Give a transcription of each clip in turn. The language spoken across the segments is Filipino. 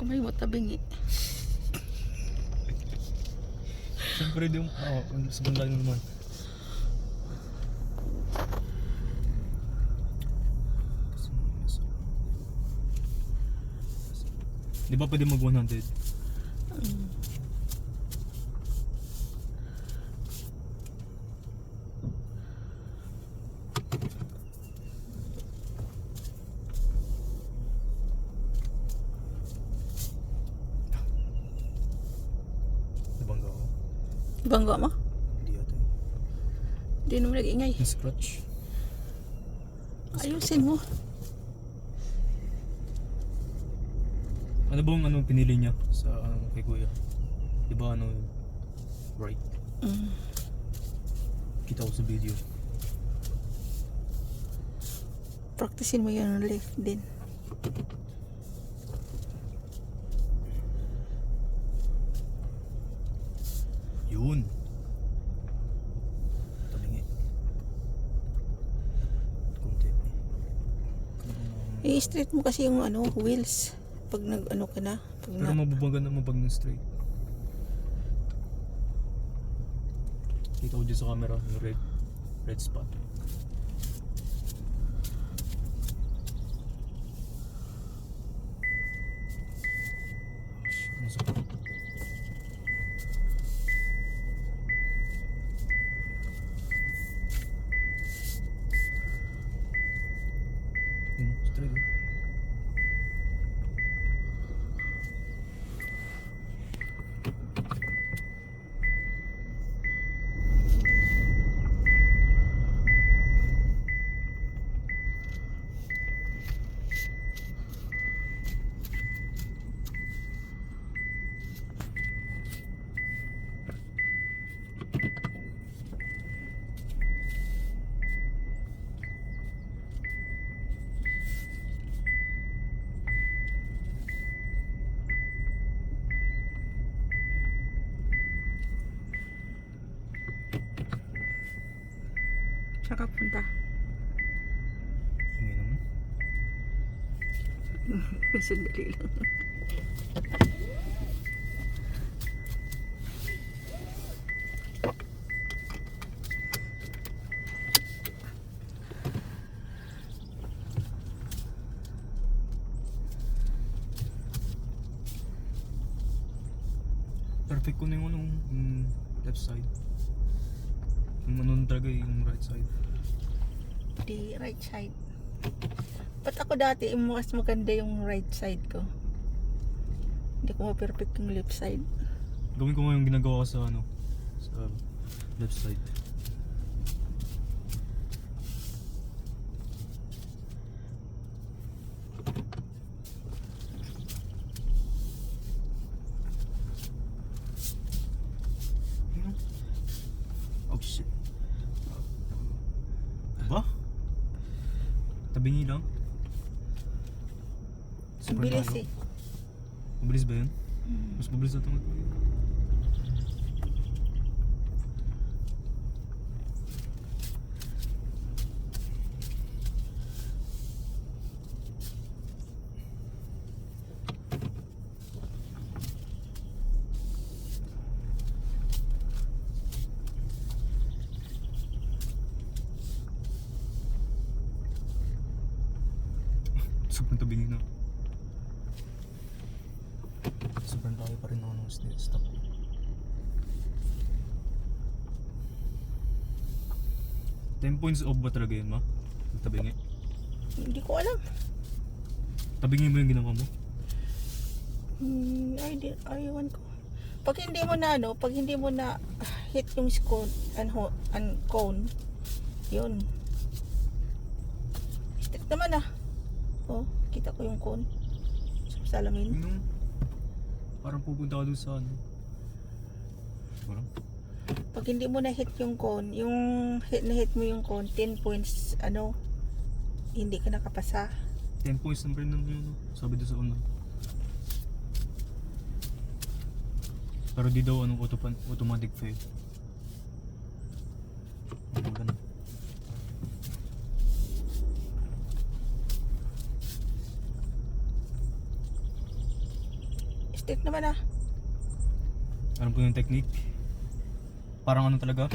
Kamay mo tabingi. Siyempre di mo, sa bandang naman. Di ba pwede mag 100? Nabangga ako. Bangga mo? Hindi ata eh. Hindi naman nag-ingay. Na-scratch. Ayusin mo. Ano bang pinili niya sa kay kuya? Di ba right? Kita ko sa video. Practicein mo yung left din. Yun. Talingi. Kunti. I-straight mo kasi yung wheels. Pag nag-ano ka na. Pag Pero mababaga naman pag na-straight. Kita ko dyan sa camera yung red spot. Ano sa straight eh. Saka punta. Hingi naman. Sandali lang. Perfect ko na yung left side. Yung talaga yung right side. Di right side. Ba't ako dati mas maganda yung right side ko? Hindi ko ma-perfect yung left side. Gawin ko nga yung ginagawa ko sa sa left side. Oh shit. Ba? Tabingi lang. Ang bilis tayo. eh. Mabilis ba yun? Mas mabilis na ito. Sobrang tabingi na. Sobrang laki pa rin ako ng stop. 10 points off ba talaga yun, ma? Tabingi? Hindi ko alam. Tabingi mo yung ginawa mo? Ayawan ko. Pag hindi mo na pag hindi mo na hit yung cone, yun. Straight naman Oh, kita ko yung cone. Sa salamin. Parang pupunta ka doon sa Parang? Pag hindi mo na hit yung cone, na hit mo yung cone, 10 points, hindi ka nakapasa. 10 points naman rin naman sabi doon sa una. Pero di daw automatic fail. Ganun. putik naman ah. Alam ko yung technique. Parang ano talaga?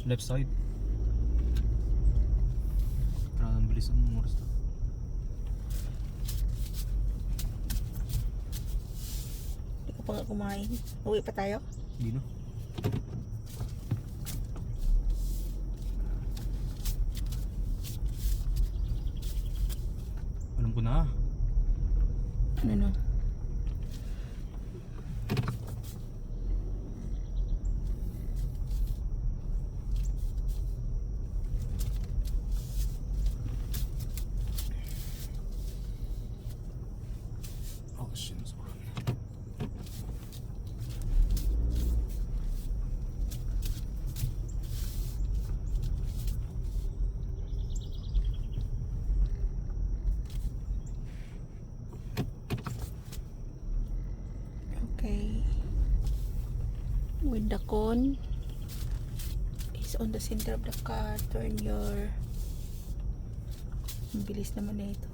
Left side. Parang ang bilis ng oras to. Hindi ko pa nga kumain. Uwi pa tayo? Hindi na. Alam ko na. Ano no? Oh shit, sorry. Okay. With the cone is on the center of the car, turn your... Ang bilis naman na ito.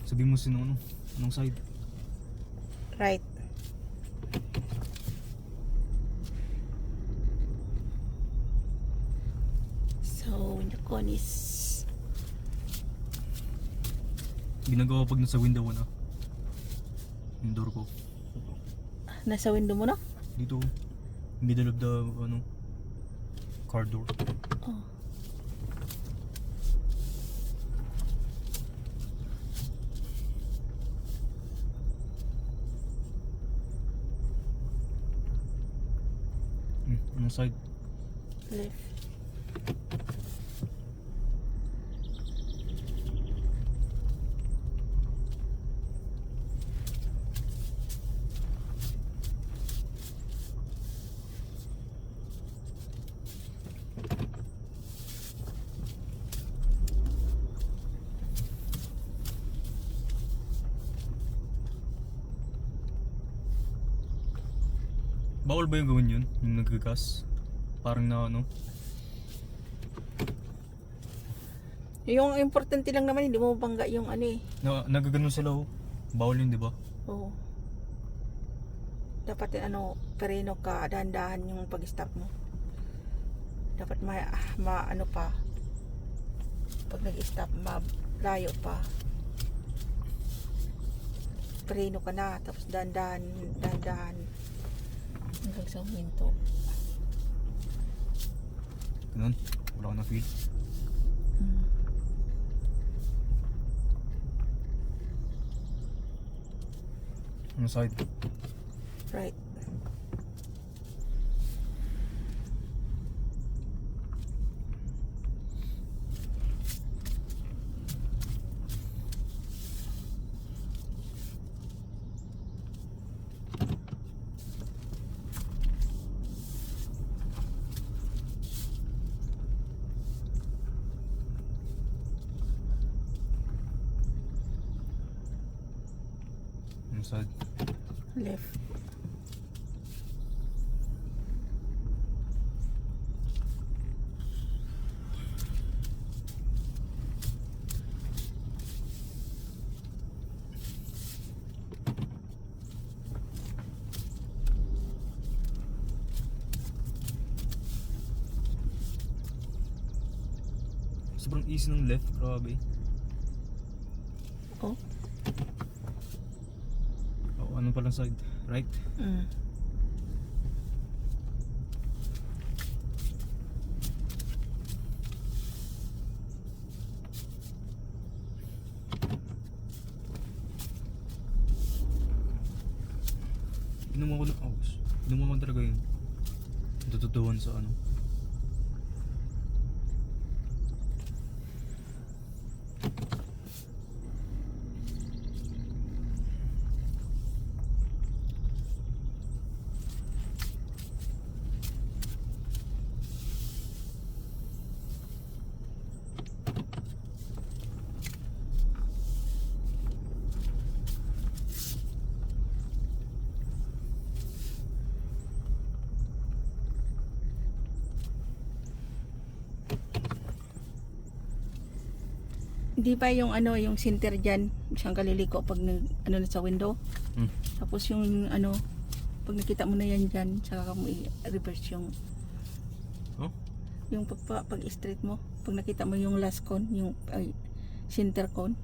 Sabi mo sino ano? Anong side? Right. So, the cone is... Ginagawa pag nasa window na. Yung door ko. Nasa window mo na? Dito. Middle of the ano car door. Oh. Anong side? Left. Bawal ba yung gawin yun? Yung naggagas? Parang na ano? Yung importante lang naman, hindi mo bangga yung ano eh. Nagaganon sila oh. Bawal yun, di ba? Oo. Dapat ano, pereno ka, dahan-dahan yung pag-stop mo. Dapat ano pa. Pag nag-stop, malayo pa. Pereno ka na, tapos dahan-dahan hanggang sa huminto. Ganun. Wala ko na feel. Mm. Anong side? Right. Anong side? Left. Sobrang easy ng left, grabe. Oh. Oh, ano palang side? Right? Mm. Inuman ko na, inuman ko talaga yun. Natutuwan sa ano. Di ba yung ano, yung center dyan, siyang kaliliko pag ano na sa window. Hmm. Tapos yung ano, pag nakita mo na yan dyan, saka mo i-reverse yung Oh? yung pag straight mo. Pag nakita mo yung last cone, yung center cone.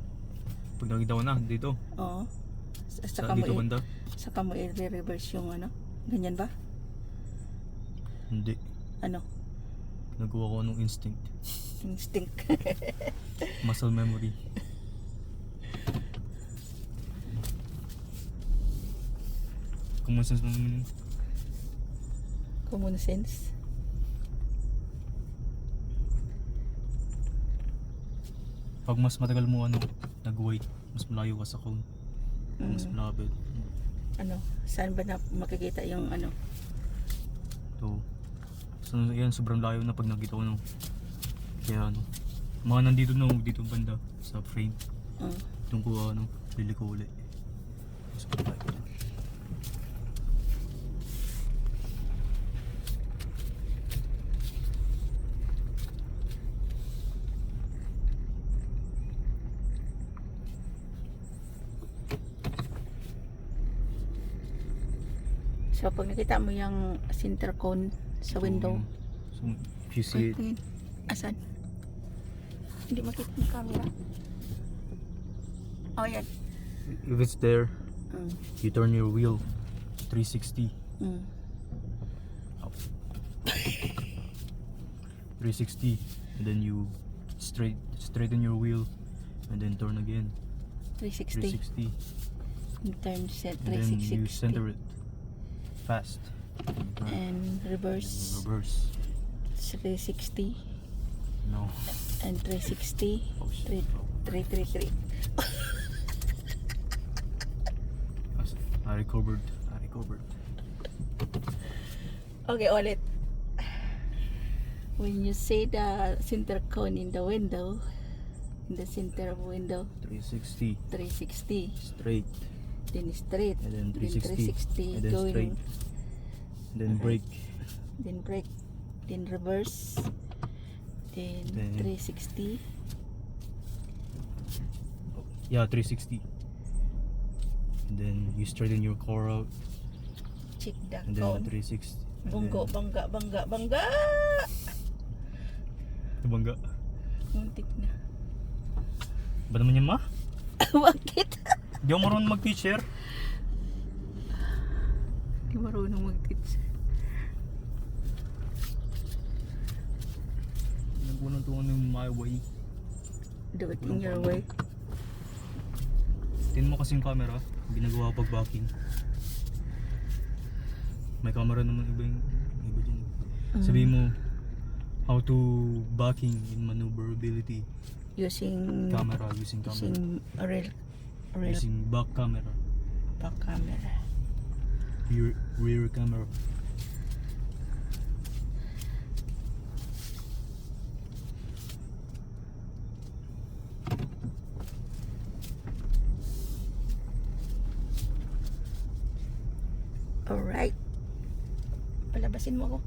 Pag nakita ko na, dito. Oo. Sa Saka mo dito banda? saka mo i-reverse yung ano. Ganyan ba? Hindi. Ano? Nagawa ko anong instinct. Instinct. Muscle memory. Common sense mo naman yun. Common sense. Pag mas matagal mo ano, nag-wait, mas malayo ka sa cone. Mas malapit. Ano? Saan ba na makikita yung ano? So yan, sobrang layo na pag nakita ko no. Kaya ano, mga nandito na dito banda sa frame. Doon ko ano, liliko ulit. Mas pagpapay ko na. So pag nakita mo yung center cone sa window, So if you see it, tingin. Asan? Hindi makita ng camera. Oh, yan. if it's there, Mm. you turn your wheel 360. Mm. 360 and then you straighten your wheel and then turn again 360. 360 In terms set and then you 360. center it fast And and reverse reverse. 360. No. And 360. Oh, shit. 333. I recovered. Okay, ulit. When you see the center cone in the window, in the center of window, 360 360. straight Then straight. and then Then 360 and then going. straight and then brake. Then brake. Then reverse. Then Then- 360. Yeah, 360 and then you straighten your car out Check the and then cone. 360 and Bangga, then bangga. bangga. Muntik na. Ba naman yan ma? Bakit? Di ako marunong mag-teacher. Hindi marunong mag-teach. Nagpunong tungan yung my way. Do it in your way. Tingnan mo kasi yung camera, ginagawa pag backing. May camera naman iba dyan. Sabihin mo, how to backing in maneuverability. Using Using camera. using a real Using back camera. back camera. Rear camera. Alright. Palabasin mo ako.